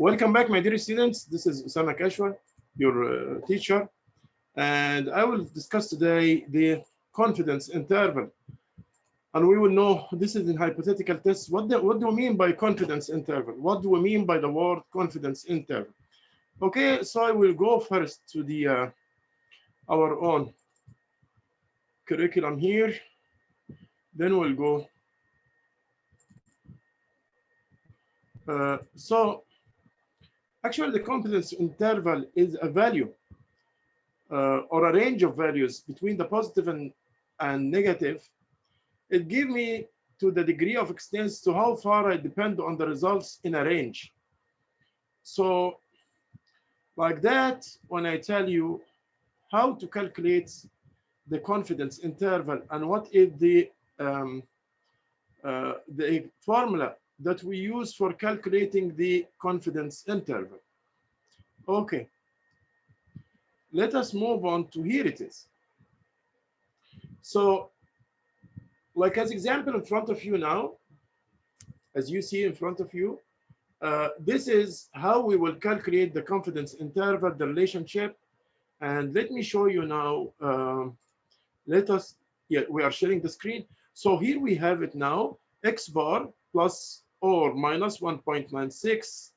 Welcome back, my dear students. This is Usama Kashwa, your teacher, and I will discuss today the confidence interval. And we will know this is in hypothetical tests. What do we mean by confidence interval? What do we mean by the word confidence interval? Okay, so I will go first to the our own curriculum here. Then we'll go. So actually, the confidence interval is a value or a range of values between the positive and negative. It gives me to the degree of extents to how far I depend on the results in a range. So like that, when I tell you how to calculate the confidence interval and what is the formula that we use for calculating the confidence interval. Okay, let us move on to here it is. So like as example in front of you now, as you see in front of you, this is how we will calculate the confidence interval, the relationship. And let me show you now. We are sharing the screen. So here we have it now, x bar plus or minus 1.96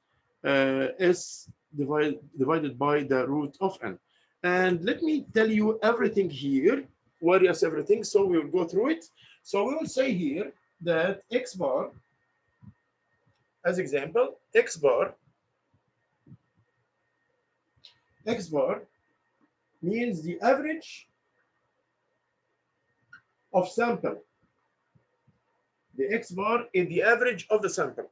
s divided by the root of n. And let me tell you everything here. What is everything? So we will go through it. So we will say here that x bar, as example, x bar means the average of sample. The x bar is the average of the sample.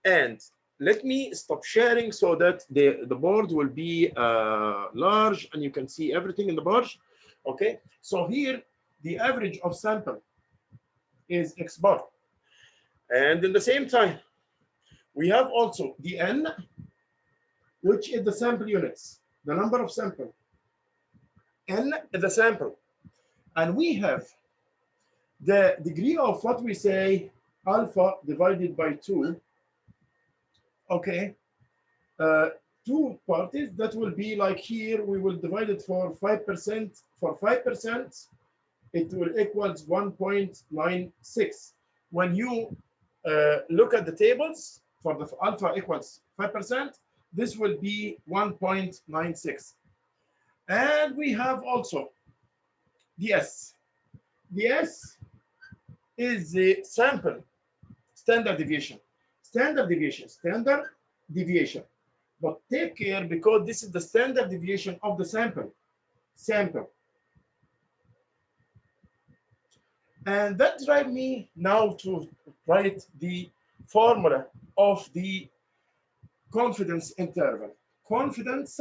And let me stop sharing so that the board will be large and you can see everything in the board. Okay, so here the average of sample is x bar. And in the same time, we have also the n, which is the sample units, the number of sample. N is the sample. And we have the degree of what we say alpha divided by 2. Okay, two parties that will be like here, we will divide it for 5%. For 5%, it will equals 1.96. When you look at the tables for the alpha equals 5%, this will be 1.96. And we have also the S. The S is the sample standard deviation. Standard deviation. But take care, because this is the standard deviation of the sample. And that drives me now to write the formula of the confidence interval. Confidence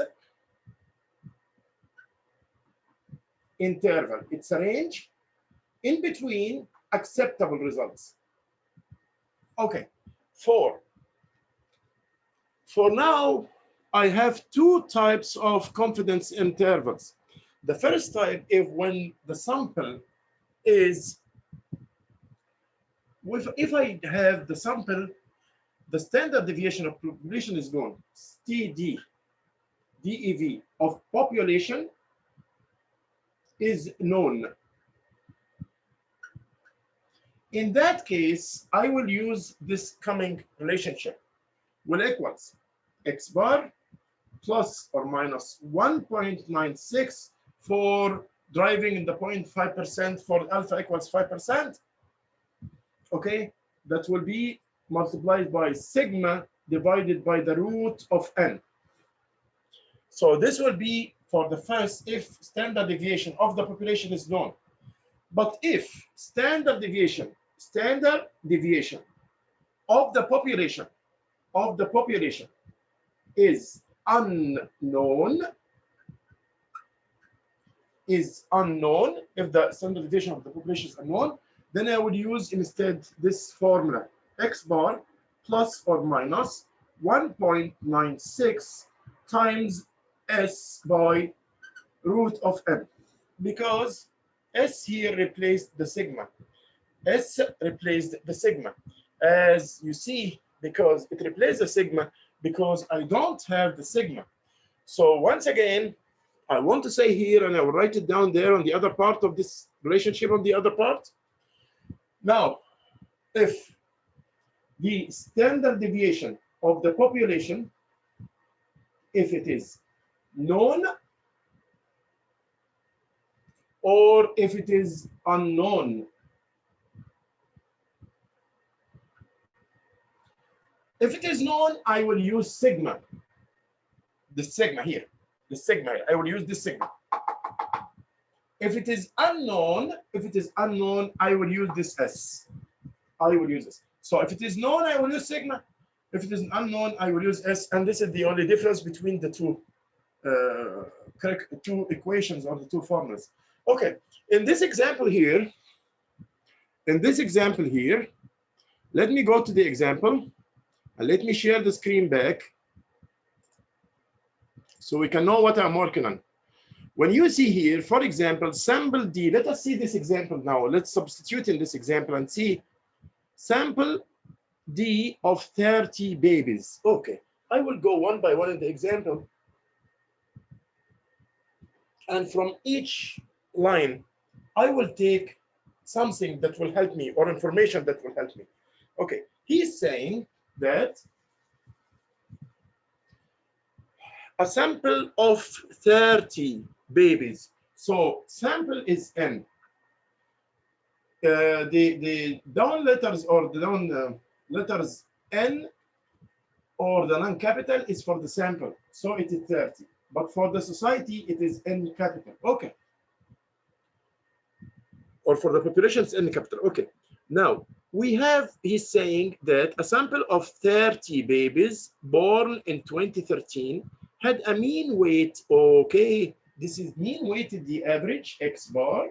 interval. It's a range in between acceptable results. Okay, for now, I have two types of confidence intervals. The first type is when the sample is, if I have the sample, the standard deviation of population is known, TD, DEV of population is known. In that case, I will use this coming relationship, will equals x bar plus or minus 1.96 for driving in the 0.5% for alpha equals 5%. Okay, that will be multiplied by sigma divided by the root of n. So this will be for the first if standard deviation of the population is known. But if standard deviation of the population is unknown, if the standard deviation of the population is unknown, then I would use instead this formula, x bar plus or minus 1.96 times s by root of n, because s here replaced the sigma. As you see, because it replaced the sigma, because I don't have the sigma. So once again, I want to say here, and I will write it down there on the other part of this relationship on the other part. Now, if the standard deviation of the population, if it is known or if it is unknown. If it is known, I will use sigma. The sigma here. The sigma here. I will use this sigma. If it is unknown, I will use this S. I will use this. So if it is known, I will use sigma. If it is unknown, I will use S. And this is the only difference between the two equations or the two formulas. Okay, in this example here, let me go to the example and let me share the screen back so we can know what I'm working on. When you see here, for example, sample D, let us see this example now. Let's substitute in this example and see sample D of 30 babies. Okay, I will go one by one in the example. And from each line, I will take something that will help me or information that will help me. Okay, he's saying that a sample of 30 babies. So sample is N. The down letters or the down letters N or the non-capital is for the sample. So it is 30. But for the society, it is N capital. Okay. Or for the population, it's N capital. Okay. Now, he's saying that a sample of 30 babies born in 2013 had a mean weight. Okay. This is mean weight, the average, X bar,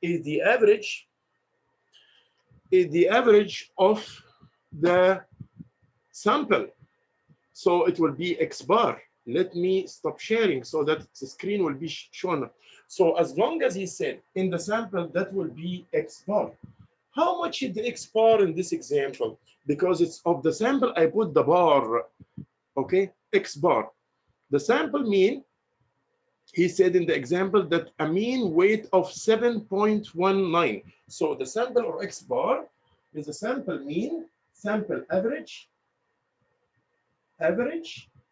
is the average of the sample. So it will be X bar. Let me stop sharing so that the screen will be shown. So as long as he said in the sample, that will be X bar. How much is the X bar in this example? Because it's of the sample, I put the bar, okay, X bar. The sample mean, he said in the example that a mean weight of 7.19. So the sample or X bar is a sample mean, sample average,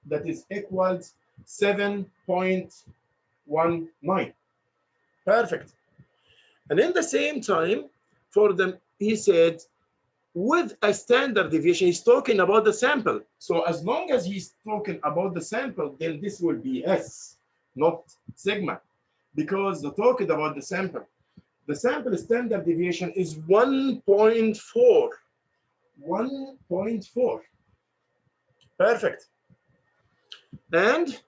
that is equals 7.19. Perfect. And in the same time, for them, he said, with a standard deviation, he's talking about the sample. So as long as he's talking about the sample, then this will be S, not sigma, because they're talking about the sample. The sample standard deviation is 1.4. 1.4. Perfect. And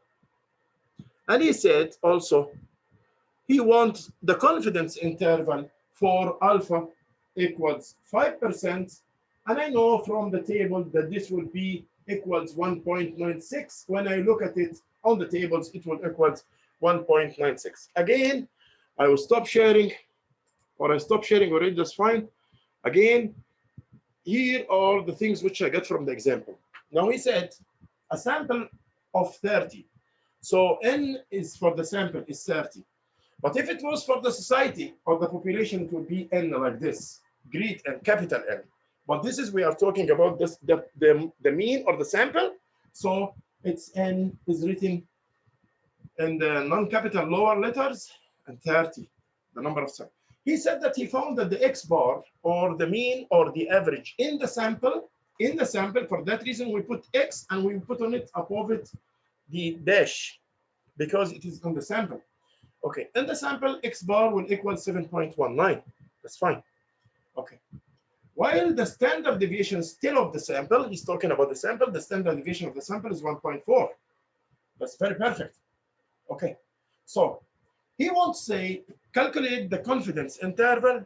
he said also, he wants the confidence interval for alpha equals 5%. And I know from the table that this will be equals 1.96. When I look at it on the tables, it will equals 1.96. Again, I will stop sharing, or I stop sharing already, that's fine. Again, here are the things which I get from the example. Now he said a sample of 30. So N is for the sample is 30. But if it was for the society or the population, it would be N like this, great and capital N. But this is, we are talking about this, the mean or the sample. So it's N is written in the non-capital lower letters and 30, the number of samples. He said that he found that the X bar or the mean or the average in the sample, for that reason, we put X and we put on it above it the dash because it is on the sample. Okay, in the sample, X bar will equal 7.19. That's fine. Okay. While the standard deviation still of the sample, he's talking about the sample, the standard deviation of the sample is 1.4. That's very perfect. Okay. So he won't say, calculate the confidence interval,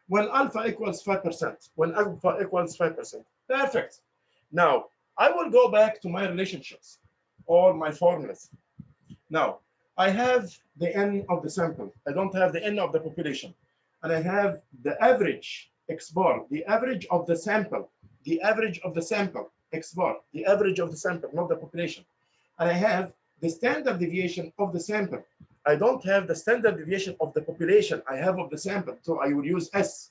when alpha equals 5%, when alpha equals 5%. Perfect. Now, I will go back to my relationships or my formulas. Now, I have the N of the sample. I don't have the N of the population. And I have the average X bar, the average of the sample, X bar, the average of the sample, not the population. And I have the standard deviation of the sample. I don't have the standard deviation of the population. I have of the sample, so I will use S.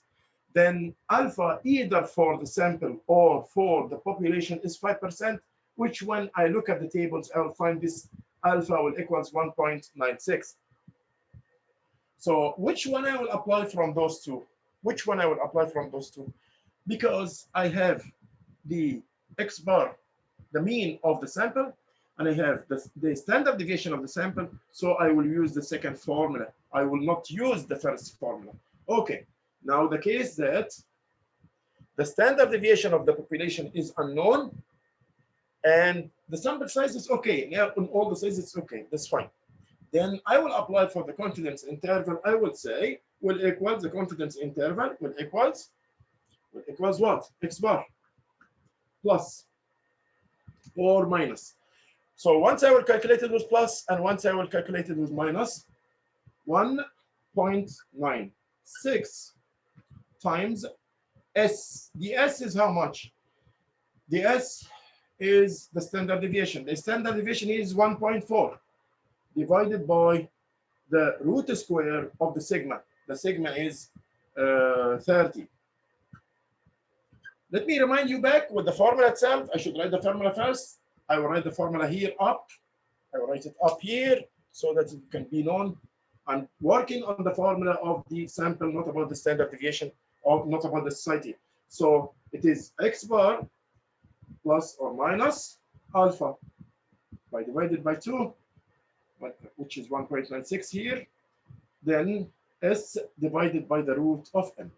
Then alpha, either for the sample or for the population, is 5%, which when I look at the tables, I'll find this alpha will equals 1.96. So which one I will apply from those two? Which one I will apply from those two? Because I have the X bar, the mean of the sample, and I have the standard deviation of the sample, so I will use the second formula. I will not use the first formula. Okay, now the case that the standard deviation of the population is unknown and the sample size is okay. Yeah, on all the sizes it's okay, that's fine. Then I will apply for the confidence interval. I will say will equal the confidence interval will equals what? X bar plus or minus. So once I will calculate it with plus and once I will calculate it with minus, 1.96 times S. The S is how much? The S is the standard deviation. The standard deviation is 1.4 divided by the root square of the sigma. The sigma is 30. Let me remind you back with the formula itself. I should write the formula first. I will write the formula here up. I will write it up here so that it can be known. I'm working on the formula of the sample, not about the standard deviation or not about the society. So it is X bar plus or minus alpha by divided by 2, which is 1.96 here. Then S divided by the root of n.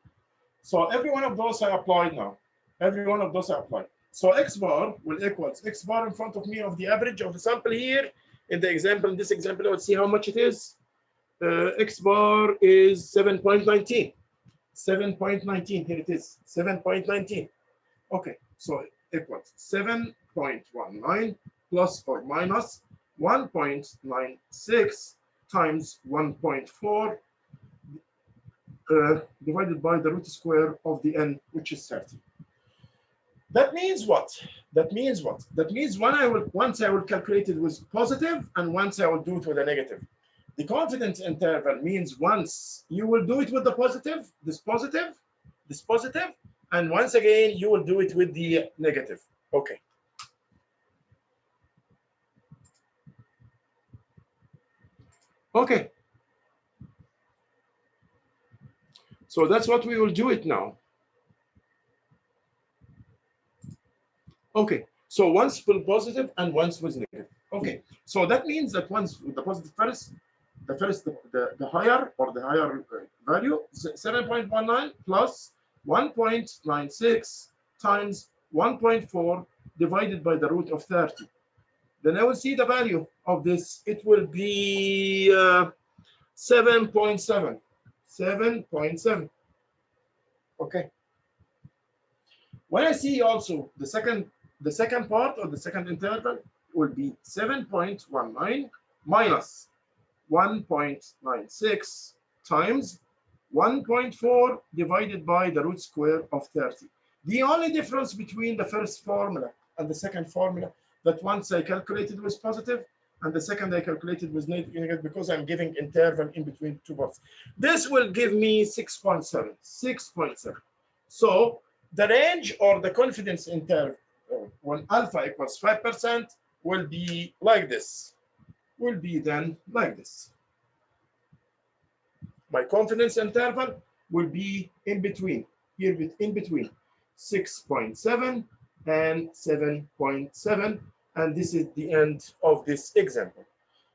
So every one of those I applied now. Every one of those I applied. So X bar will equals X bar in front of me of the average of the sample here. In the example, in this example, let's see how much it is. X bar is 7.19. 7.19, here it is, 7.19. Okay, so equals 7.19 plus or minus 1.96 times 1.4 divided by the root square of the n, which is 30. That means what? That means what? That means once I will calculate it with positive and once I will do it with a negative. The confidence interval means once you will do it with the positive, this positive, and once again you will do it with the negative. Okay. Okay. So that's what we will do it now. Okay. So once with positive and once with negative. Okay. So that means that once with the positive first, the higher value, 7.19 plus 1.96 times 1.4 divided by the root of 30. Then I will see the value of this. It will be 7.7. 7.7. Okay. When I see also the second part of the second interval will be 7.19 minus 1.96 times 1.4 divided by the root square of 30. The only difference between the first formula and the second formula, that once I calculated with positive and the second I calculated with negative, because I'm giving interval in between two parts. This will give me 6.7. 6.7. So the range or the confidence interval when alpha equals 5% will be like this. Will be then like this. My confidence interval will be in between, here in between 6.7 and 7.7, and this is the end of this example,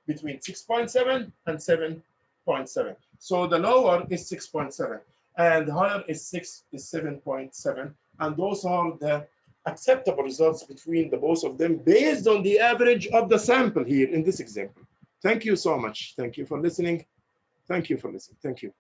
between 6.7 and 7.7. So the lower is 6.7 and the higher is 7.7, and those are the acceptable results between the both of them based on the average of the sample here in this example. Thank you so much. Thank you for listening. Thank you for listening. Thank you.